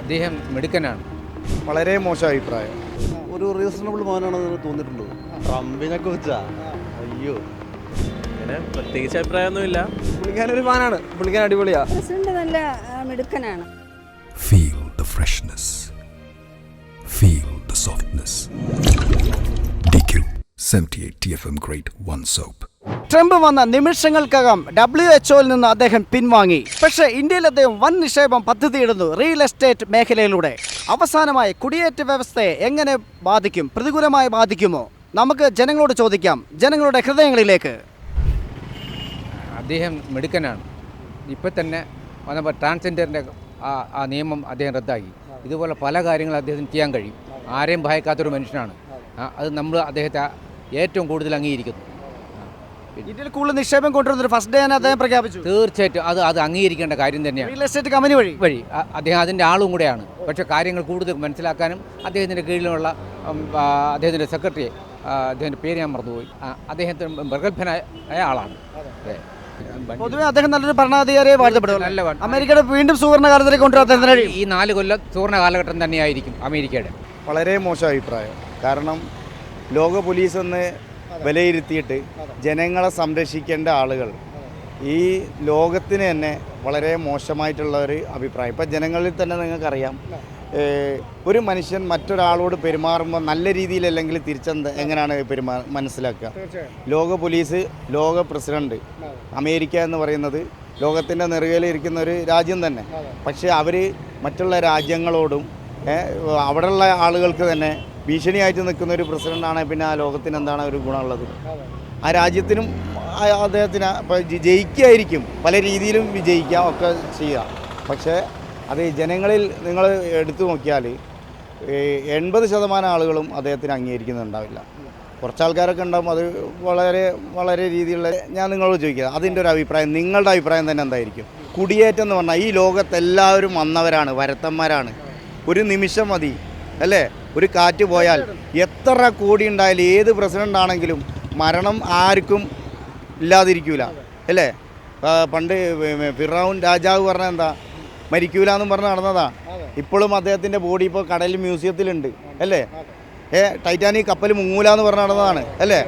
അദ്ദേഹം മിടുക്കനാണ്. വളരെ മോശം അഭിപ്രായം. ഒരു റീസണബിൾ മാനാണെന്ന് തോന്നിയിട്ടുള്ളത്. ട്രംപിനെ കുറിച്ചാ അയ്യോ അങ്ങനെ പ്രത്യേകിച്ച് അഭിപ്രായമൊന്നുമില്ല. പുള്ളിക്കാനൊരു ഫാനാണ്, പുള്ളിക്കാൻ അടിപൊളിയാ. പ്രസിഡന്റ് നല്ല മിടുക്കനാണ്. Feel the freshness. Feel the softness. DQ 78 TFM Grade 1 Soap. Trump വന്ന നിമിഷങ്ങൾക്കകം WHO-ൽ നിന്ന് അദ്ദേഹം പിൻവാങ്ങി. പക്ഷേ ഇന്ത്യയിൽ അദ്ദേഹം വൻ നിക്ഷേപം പദ്ധതിയിടുന്നു റിയൽ എസ്റ്റേറ്റ് മേഖലയിലൂടെ. അവസാനമായി കുടിയേറ്റ വ്യവസ്ഥയെ എങ്ങനെ ബാധിക്കും, പ്രതികൂലമായി ബാധിക്കുമോ? നമുക്ക് ജനങ്ങളോട് ചോദിക്കാം, ജനങ്ങളുടെ ഹൃദയങ്ങളിലേക്ക്. അദ്ദേഹം മിടുക്കനാണ്. ഇപ്പം തന്നെ വന്നപ്പോൾ ട്രാൻസ്ജെൻഡറിൻ്റെ ആ നിയമം അദ്ദേഹം റദ്ദാക്കി. ഇതുപോലെ പല കാര്യങ്ങളും അദ്ദേഹത്തിന് ചെയ്യാൻ കഴിയും. ആരെയും ഭയക്കാത്തൊരു മനുഷ്യനാണ്. അത് നമ്മൾ അദ്ദേഹത്തെ ഏറ്റവും കൂടുതൽ അംഗീകരിക്കുന്നു. ഇന്ത്യയിൽ കൂടുതൽ നിക്ഷേപം കൊണ്ടുവരുന്നൊരു ഫസ്റ്റ് ഡേ തന്നെ അദ്ദേഹം പ്രഖ്യാപിച്ചു. തീർച്ചയായിട്ടും അത് അംഗീകരിക്കേണ്ട കാര്യം തന്നെയാണ്. റിയൽ എസ്റ്റേറ്റ് കമ്പനി വഴി അദ്ദേഹം അതിൻ്റെ ആളും കൂടെയാണ്. പക്ഷേ കാര്യങ്ങൾ കൂടുതൽ മനസ്സിലാക്കാനും അദ്ദേഹത്തിൻ്റെ കീഴിലുള്ള അദ്ദേഹത്തിൻ്റെ സെക്രട്ടറി, അദ്ദേഹത്തിൻ്റെ പേര് ഞാൻ മറന്നുപോയി, അദ്ദേഹത്തിന് പ്രഗത്ഭനായ ആളാണ്. പൊതുവെ അദ്ദേഹം നല്ലൊരു ഭരണാധികാരിയെ വാഴ്ത്തപ്പെടും. നല്ല അമേരിക്കയുടെ വീണ്ടും സുവർണ്ണ കാലത്തിലേക്ക് കൊണ്ടുവരാൻ അദ്ദേഹത്തിന് ഈ 4 കൊല്ലം സുവർണ്ണ കാലഘട്ടം തന്നെയായിരിക്കും അമേരിക്കയുടെ. വളരെ മോശം അഭിപ്രായം. കാരണം ലോക പോലീസ് എന്ന് വിലയിരുത്തിയിട്ട് ജനങ്ങളെ സംരക്ഷിക്കേണ്ട ആളുകൾ ഈ ലോകത്തിന് തന്നെ വളരെ മോശമായിട്ടുള്ള ഒരു അഭിപ്രായം. ഇപ്പം ജനങ്ങളിൽ തന്നെ നിങ്ങൾക്കറിയാം, ഒരു മനുഷ്യൻ മറ്റൊരാളോട് പെരുമാറുമ്പോൾ നല്ല രീതിയിലല്ലെങ്കിൽ എങ്ങനെയാണ് മനസ്സിലാക്കുക? ലോക പോലീസ്, ലോക പ്രസിഡന്റ്, അമേരിക്ക എന്ന് പറയുന്നത് ലോകത്തിൻ്റെ നെറുകയിലിരിക്കുന്ന ഒരു രാജ്യം തന്നെ. പക്ഷേ അവർ മറ്റുള്ള രാജ്യങ്ങളോടും അവിടെയുള്ള ആളുകൾക്ക് തന്നെ ഭീഷണിയായിട്ട് നിൽക്കുന്ന ഒരു പ്രസിഡൻ്റാണ്. പിന്നെ ആ ലോകത്തിന് എന്താണ് ഒരു ഗുണമുള്ളത്? ആ രാജ്യത്തിനും അദ്ദേഹത്തിന് ഇപ്പോൾ ജയിക്കായിരിക്കും, പല രീതിയിലും വിജയിക്കാം ഒക്കെ ചെയ്യുക. പക്ഷേ അത് ജനങ്ങളിൽ നിങ്ങൾ എടുത്തു നോക്കിയാൽ 80% ആളുകളും അദ്ദേഹത്തിന് അംഗീകരിക്കുന്നുണ്ടാവില്ല. കുറച്ച് ആൾക്കാരൊക്കെ ഉണ്ടാകും, അത് വളരെ രീതിയിലുള്ള. ഞാൻ നിങ്ങളോട് ചോദിക്കുക, അതിൻ്റെ ഒരു അഭിപ്രായം, നിങ്ങളുടെ അഭിപ്രായം തന്നെ എന്തായിരിക്കും? കുടിയേറ്റം എന്ന് പറഞ്ഞാൽ ഈ ലോകത്തെല്ലാവരും വന്നവരാണ്, വരത്തന്മാരാണ്. ഒരു നിമിഷം മതി അല്ലേ? ഒരു കാറ്റ് പോയാൽ എത്ര കോടി ഉണ്ടായാലും ഏത് പ്രസിഡൻ്റ് ആണെങ്കിലും മരണം ആർക്കും ഇല്ലാതിരിക്കൂല അല്ലേ? പണ്ട് ഫിറൗൻ രാജാവ് പറഞ്ഞ എന്താ, മരിക്കൂല എന്നും പറഞ്ഞ് നടന്നതാ. ഇപ്പോഴും അദ്ദേഹത്തിൻ്റെ ബോഡി ഇപ്പോൾ കടലിൽ മ്യൂസിയത്തിലുണ്ട് അല്ലേ? ടൈറ്റാനിക് കപ്പൽ മുങ്ങൂല എന്ന് പറഞ്ഞ് നടന്നതാണ് അല്ലേ?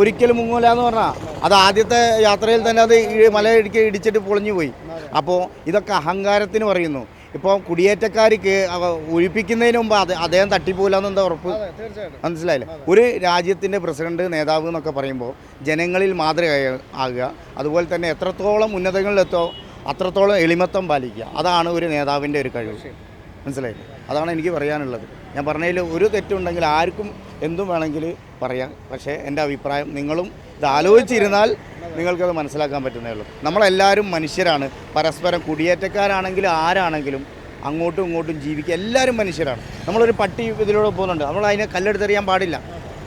ഒരിക്കലും മുങ്ങൂല എന്ന് പറഞ്ഞാൽ അത് ആദ്യത്തെ യാത്രയിൽ തന്നെ അത് മലയിടിക്ക് ഇടിച്ചിട്ട് പൊളിഞ്ഞു പോയി. അപ്പോൾ ഇതൊക്കെ അഹങ്കാരത്തിന് പറയുന്നു. ഇപ്പോൾ കുടിയേറ്റക്കാർക്ക് ഒഴിപ്പിക്കുന്നതിന് മുമ്പ് അദ്ദേഹം തട്ടിപ്പോകില്ല എന്നെന്താ ഉറപ്പ്? മനസ്സിലായില്ലേ? ഒരു രാജ്യത്തിൻ്റെ പ്രസിഡന്റ്, നേതാവ് എന്നൊക്കെ പറയുമ്പോൾ ജനങ്ങളിൽ മാതൃകയാകുക, അതുപോലെ തന്നെ എത്രത്തോളം ഉന്നതങ്ങളിലെത്തോ അത്രത്തോളം എളിമത്തം പാലിക്കുക. അതാണ് ഒരു നേതാവിൻ്റെ ഒരു കഴിവ്. മനസ്സിലായില്ലേ? അതാണ് എനിക്ക് പറയാനുള്ളത്. ഞാൻ പറഞ്ഞതിൽ ഒരു തെറ്റുണ്ടെങ്കിൽ ആർക്കും എന്തും വേണമെങ്കിൽ പറയാം. പക്ഷേ എൻ്റെ അഭിപ്രായം, നിങ്ങളും ഇത് ആലോചിച്ചിരുന്നാൽ നിങ്ങൾക്കത് മനസ്സിലാക്കാൻ പറ്റുന്നേ ഉള്ളൂ. നമ്മളെല്ലാവരും മനുഷ്യരാണ്. പരസ്പരം കുടിയേറ്റക്കാരാണെങ്കിലും ആരാണെങ്കിലും അങ്ങോട്ടും ഇങ്ങോട്ടും ജീവിക്കുക, എല്ലാവരും മനുഷ്യരാണ്. നമ്മളൊരു പട്ടി ഇതിലൂടെ പോകുന്നുണ്ട്, നമ്മൾ അതിനെ കല്ലെടുത്തെറിയാൻ പാടില്ല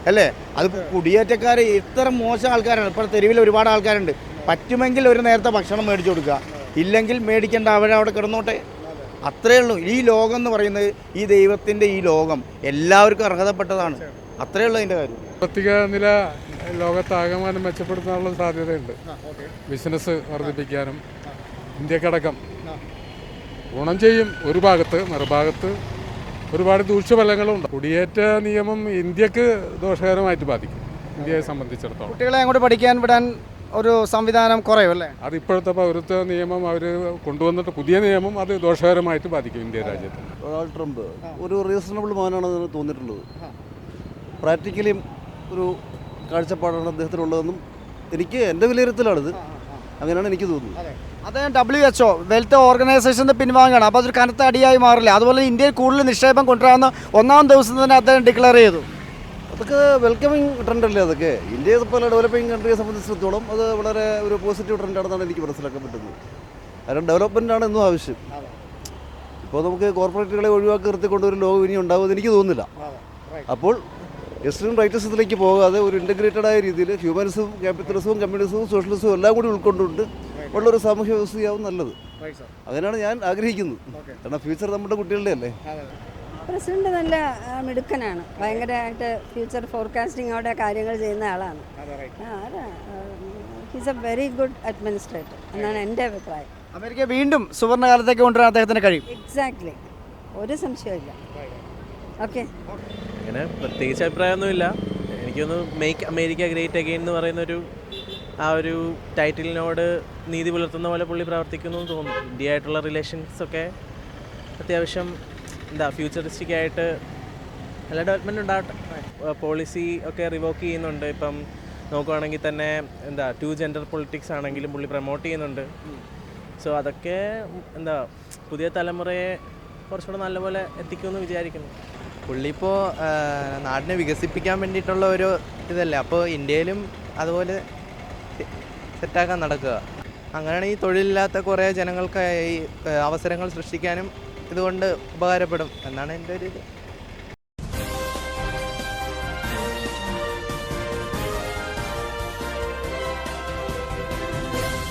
അല്ലേ? അത് കുടിയേറ്റക്കാർ ഇത്ര മോശം ആൾക്കാരാണ്. ഇപ്പോൾ തെരുവിൽ ഒരുപാട് ആൾക്കാരുണ്ട്. പറ്റുമെങ്കിൽ ഒരു നേരത്തെ ഭക്ഷണം മേടിച്ചു കൊടുക്കുക, ഇല്ലെങ്കിൽ മേടിക്കേണ്ട, അവരവിടെ കിടന്നോട്ടെ. അത്രയേ ഉള്ളൂ. ഈ ലോകം എന്ന് പറയുന്നത്, ഈ ദൈവത്തിൻ്റെ ഈ ലോകം എല്ലാവർക്കും അർഹതപ്പെട്ടതാണ്. അത്രയേ ഉള്ളൂ അതിൻ്റെ കാര്യം. സാമ്പത്തിക നില ലോകത്താകമാനം മെച്ചപ്പെടുത്താനുള്ള സാധ്യതയുണ്ട്. ബിസിനസ് വർദ്ധിപ്പിക്കാനും ഇന്ത്യക്കടക്കം ഗുണം ചെയ്യും. ഒരു ഭാഗത്ത്, മറുഭാഗത്ത് ഒരുപാട് ദൂഷ്യഫലങ്ങളുണ്ട്. കുടിയേറ്റ നിയമം ഇന്ത്യക്ക് ദോഷകരമായിട്ട് ബാധിക്കും. ഇന്ത്യയെ സംബന്ധിച്ചിടത്തോളം കുട്ടികളെ അങ്ങോട്ട് പഠിക്കാൻ വിടാൻ ഒരു സംവിധാനം കുറയുമല്ലേ? അത് ഇപ്പോഴത്തെ പൗരത്വ നിയമം അവർ കൊണ്ടുവന്നിട്ട് പുതിയ നിയമം അത് ദോഷകരമായിട്ട് ബാധിക്കും ഇന്ത്യ രാജ്യത്ത്. ഡൊണാൾഡ് ട്രംപ് ഒരു റീസണബിൾ മാനാണെന്ന് തോന്നിയിട്ടുള്ളത്. പ്രാക്ടിക്കലി ഒരു കാഴ്ചപ്പാടാണ് അദ്ദേഹത്തിനുള്ളതെന്നും എനിക്ക് എൻ്റെ വിലയിരുത്തലാണിത്. അങ്ങനെയാണ് എനിക്ക് തോന്നുന്നത്. അദ്ദേഹം WHO വെൽത്ത് ഓർഗനൈസേഷൻ്റെ പിൻവാങ്ങുകയാണ്. അപ്പോൾ അതൊരു കനത്ത അടിയായി മാറില്ല. അതുപോലെ ഇന്ത്യയിൽ കൂടുതൽ നിക്ഷേപം കൊണ്ടുവരാമെന്ന് 1-ാം ദിവസം തന്നെ അദ്ദേഹം ഡിക്ലെയർ ചെയ്തു. അതൊക്കെ വെൽക്കമിങ് ട്രെൻഡല്ലേ? അതൊക്കെ ഇന്ത്യയെ പോലെ ഡെവലപ്പിംഗ് കൺട്രിയെ സംബന്ധിച്ചിടത്തോളം അത് വളരെ ഒരു പോസിറ്റീവ് ട്രെൻഡാണെന്നാണ് എനിക്ക് മനസ്സിലാക്കാൻ പറ്റുന്നത്. കാരണം ഡെവലപ്മെൻറ്റാണ് എന്നും ആവശ്യം. ഇപ്പോൾ നമുക്ക് കോർപ്പറേറ്റുകളെ ഒഴിവാക്കി നിർത്തിക്കൊണ്ട് ഒരു ലോകം ഇനി ഉണ്ടാകുമെന്ന് എനിക്ക് തോന്നുന്നില്ല. അപ്പോൾ എക്സ്ട്രീം റൈറ്റിസത്തിലേക്ക് പോകാതെ ഒരു ഇൻ്റഗ്രേറ്റഡായ രീതിയിൽ ഹ്യൂമനിസവും ക്യാപിറ്റലിസവും കമ്മ്യൂണിസവും സോഷ്യലിസവും എല്ലാം കൂടി ഉൾക്കൊണ്ടുകൊണ്ട് ഉള്ളൊരു സാമൂഹ്യ വ്യവസ്ഥയാവും നല്ലത്. അങ്ങനെയാണ് ഞാൻ ആഗ്രഹിക്കുന്നത്. കാരണം ഫ്യൂച്ചർ നമ്മുടെ കുട്ടികളുടെ അല്ലേ? പ്രസിഡന്റ് നല്ല മിടുക്കനാണ്. ഭയങ്കരമായിട്ട് ഫ്യൂച്ചർ ഫോർകാസ്റ്റിങ്ങോടെ കാര്യങ്ങൾ ചെയ്യുന്ന ആളാണ്. He's A very good administrator എന്നാണ് എൻ്റെ അഭിപ്രായം. അമേരിക്ക വീണ്ടും സുവർണ്ണ കാലത്തേക്ക് കൊണ്ടുവരാൻ അദ്ദേഹത്തിന് കഴിയും. എക്സാക്ട്ലി. ഒരു സംശയമില്ല. ഓക്കെ. അങ്ങനെ പ്രത്യേകിച്ച് അഭിപ്രായമൊന്നുമില്ല. എനിക്കൊന്ന് മേക്ക് അമേരിക്ക ഗ്രേറ്റ് അഗെയിൻ എന്ന് പറയുന്നൊരു ആ ഒരു ടൈറ്റിലിനോട് നീതി പുലർത്തുന്ന പോലെ പുള്ളി പ്രവർത്തിക്കുന്നു എന്ന് തോന്നുന്നു. ഇന്ത്യ ആയിട്ടുള്ള റിലേഷൻസൊക്കെ അത്യാവശ്യം ഫ്യൂച്ചറിസ്റ്റിക് ആയിട്ട് നല്ല ഡെവലപ്മെൻറ്റ് ഉണ്ടാകട്ടെ. പോളിസി ഒക്കെ റിവോക്ക് ചെയ്യുന്നുണ്ട്. ഇപ്പം നോക്കുകയാണെങ്കിൽ തന്നെ 2 ജെൻഡർ പൊളിറ്റിക്സ് ആണെങ്കിലും പുള്ളി പ്രൊമോട്ട് ചെയ്യുന്നുണ്ട്. സോ അതൊക്കെ പുതിയ തലമുറയെ കുറച്ചുകൂടെ നല്ലപോലെ എത്തിക്കുമെന്ന് വിചാരിക്കുന്നു. പുള്ളി ഇപ്പോൾ നാടിനെ വികസിപ്പിക്കാൻ വേണ്ടിയിട്ടുള്ള ഒരു ഇതല്ലേ, അപ്പോൾ ഇന്ത്യയിലും അതുപോലെ സെറ്റാക്കാൻ നടക്കുക. അങ്ങനെയാണ് ഈ തൊഴിലില്ലാത്ത കുറേ ജനങ്ങൾക്ക് ഈ അവസരങ്ങൾ സൃഷ്ടിക്കാനും ഇതുകൊണ്ട് ഉപകാരപ്പെടും എന്നാണ് എൻ്റെ ഒരു ഇത്.